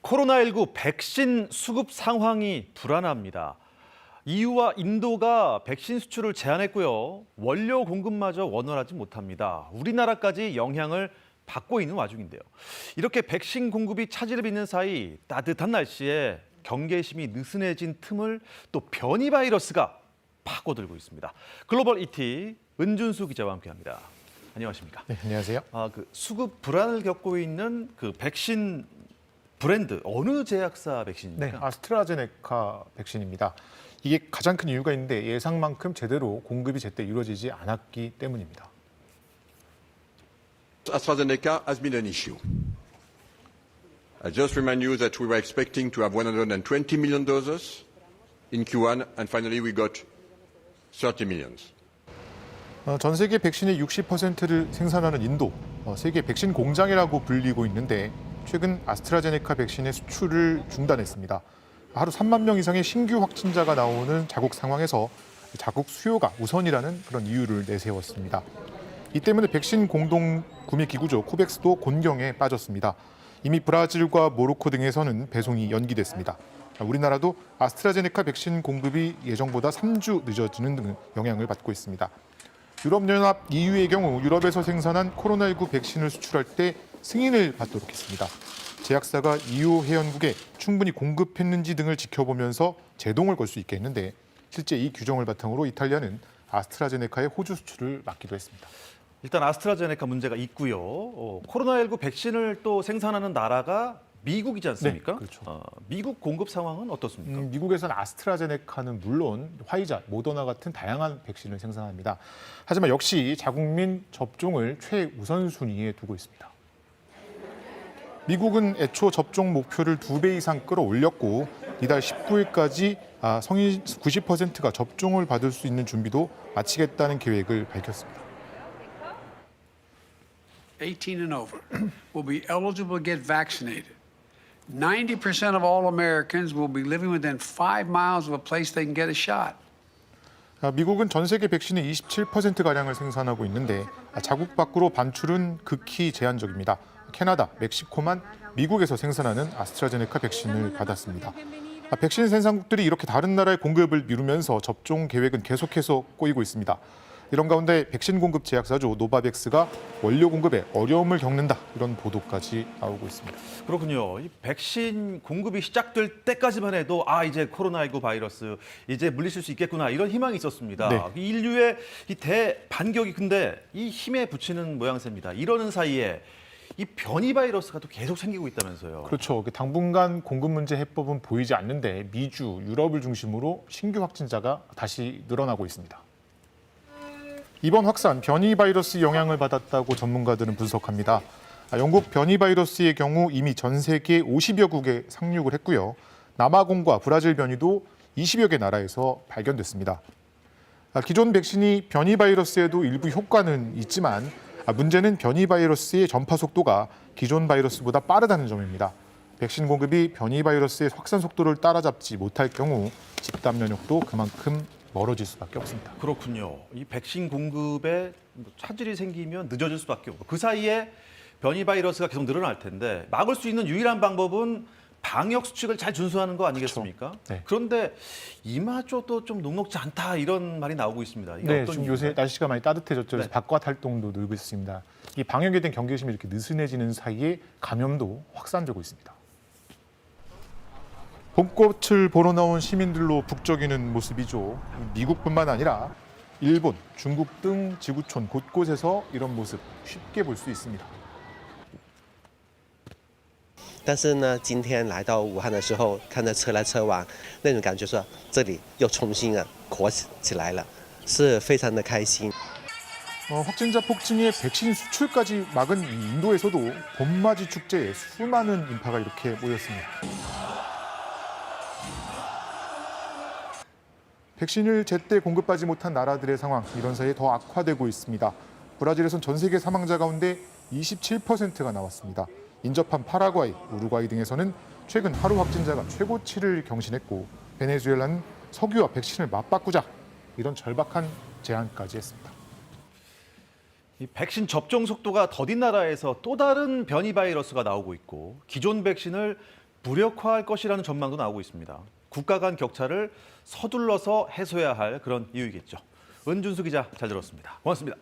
코로나19 백신 수급 상황이 불안합니다. EU와 인도가 백신 수출을 제한했고요. 원료 공급마저 원활하지 못합니다. 우리나라까지 영향을 받고 있는 와중인데요. 이렇게 백신 공급이 차질을 빚는 사이 따뜻한 날씨에 경계심이 느슨해진 틈을 또 변이 바이러스가 파고들고 있습니다. 글로벌 ET 은준수 기자와 함께합니다. 안녕하십니까? 네, 안녕하세요. 수급 불안을 겪고 있는 그 백신 브랜드 어느 제약사 백신입니까? 네, 아스트라제네카 백신입니다. 이게 가장 큰 이유가 있는데 예상만큼 제대로 공급이 제때 이루어지지 않았기 때문입니다. AstraZeneca has been an issue. I just remind you that we were expecting to have 120 million doses in Q1, and finally we got 30 millions. 전 세계 백신의 60%를 생산하는 인도, 세계 백신 공장이라고 불리고 있는데 최근 아스트라제네카 백신의 수출을 중단했습니다. 하루 3만 명 이상의 신규 확진자가 나오는 자국 상황에서 자국 수요가 우선이라는 그런 이유를 내세웠습니다. 이 때문에 백신 공동 구매 기구죠 코백스도 곤경에 빠졌습니다. 이미 브라질과 모로코 등에서는 배송이 연기됐습니다. 우리나라도 아스트라제네카 백신 공급이 예정보다 3주 늦어지는 등 영향을 받고 있습니다. 유럽연합 EU의 경우 유럽에서 생산한 코로나19 백신을 수출할 때 승인을 받도록 했습니다. 제약사가 EU 회원국에 충분히 공급했는지 등을 지켜보면서 제동을 걸 수 있게 했는데 실제 이 규정을 바탕으로 이탈리아는 아스트라제네카의 호주 수출을 막기도 했습니다. 일단 아스트라제네카 문제가 있고요. 코로나19 백신을 또 생산하는 나라가 미국이지 않습니까? 네, 그렇죠. 미국 공급 상황은 어떻습니까? 미국에서는 아스트라제네카는 물론 화이자, 모더나 같은 다양한 백신을 생산합니다. 하지만 역시 자국민 접종을 최우선순위에 두고 있습니다. 미국은 애초 접종 목표를 2배 이상 끌어올렸고 이달 19일까지 성인 90%가 접종을 받을 수 있는 준비도 마치겠다는 계획을 밝혔습니다. 18 and over will be eligible to get vaccinated. 90% of all Americans will be living within 5 miles of a place they can get a shot. 미국은 전 세계 백신의 27%가량을 생산하고 있는데 자국 밖으로 반출은 극히 제한적입니다. 캐나다, 멕시코만 미국에서 생산하는 아스트라제네카 백신을 받았습니다. 백신 생산국들이 이렇게 다른 나라의 공급을 미루면서 접종 계획은 계속해서 꼬이고 있습니다. 이런 가운데 백신 공급 제약사죠 노바백스가 원료 공급에 어려움을 겪는다 이런 보도까지 나오고 있습니다. 그렇군요. 이 백신 공급이 시작될 때까지만 해도 이제 코로나19 바이러스 이제 물리칠 수 있겠구나 이런 희망이 있었습니다. 네. 인류의 이 대반격이 근데 이 힘에 부치는 모양새입니다. 이러는 사이에 이 변이 바이러스가 또 계속 생기고 있다면서요. 그렇죠. 당분간 공급 문제 해법은 보이지 않는데 미주, 유럽을 중심으로 신규 확진자가 다시 늘어나고 있습니다. 이번 확산 변이 바이러스 영향을 받았다고 전문가들은 분석합니다. 영국 변이 바이러스의 경우 이미 전 세계 50여 국에 상륙을 했고요. 남아공과 브라질 변이도 20여 개 나라에서 발견됐습니다. 기존 백신이 변이 바이러스에도 일부 효과는 있지만 문제는 변이 바이러스의 전파 속도가 기존 바이러스보다 빠르다는 점입니다. 백신 공급이 변이 바이러스의 확산 속도를 따라잡지 못할 경우 집단 면역도 그만큼 멀어질 수밖에 없습니다. 그렇군요. 이 백신 공급에 차질이 생기면 늦어질 수밖에 없고 그 사이에 변이 바이러스가 계속 늘어날 텐데 막을 수 있는 유일한 방법은 방역 수칙을 잘 준수하는 거 아니겠습니까? 그렇죠. 네. 그런데 이마저도 좀 녹록지 않다 이런 말이 나오고 있습니다. 이게 네, 어떤 지금 이유인가요? 요새 날씨가 많이 따뜻해졌죠. 그래서 네. 바깥 활동도 늘고 있습니다. 이 방역에 대한 경계심이 이렇게 느슨해지는 사이에 감염도 확산되고 있습니다. 봄꽃을 보러 나온 시민들로 북적이는 모습이죠. 미국뿐만 아니라 일본, 중국 등 지구촌 곳곳에서 이런 모습 쉽게 볼 수 있습니다. 但是呢，今天来到武汉的时候，看着车来车往，那种感觉说这里又重新活起来了，是非常的开心。 확진자 폭증에 백신 수출까지 막은 이 인도에서도 봄맞이 축제에 수많은 인파가 이렇게 모였습니다. 백신을 제때 공급하지 못한 나라들의 상황, 이런 사이에 더 악화되고 있습니다. 브라질에선 전 세계 사망자 가운데 27%가 나왔습니다. 인접한 파라과이, 우루과이 등에서는 최근 하루 확진자가 최고치를 경신했고 베네수엘라는 석유와 백신을 맞바꾸자 이런 절박한 제안까지 했습니다. 이 백신 접종 속도가 더딘 나라에서 또 다른 변이 바이러스가 나오고 있고 기존 백신을 무력화할 것이라는 전망도 나오고 있습니다. 국가 간 격차를 서둘러서 해소해야 할 그런 이유이겠죠. 은준수 기자 잘 들었습니다. 고맙습니다.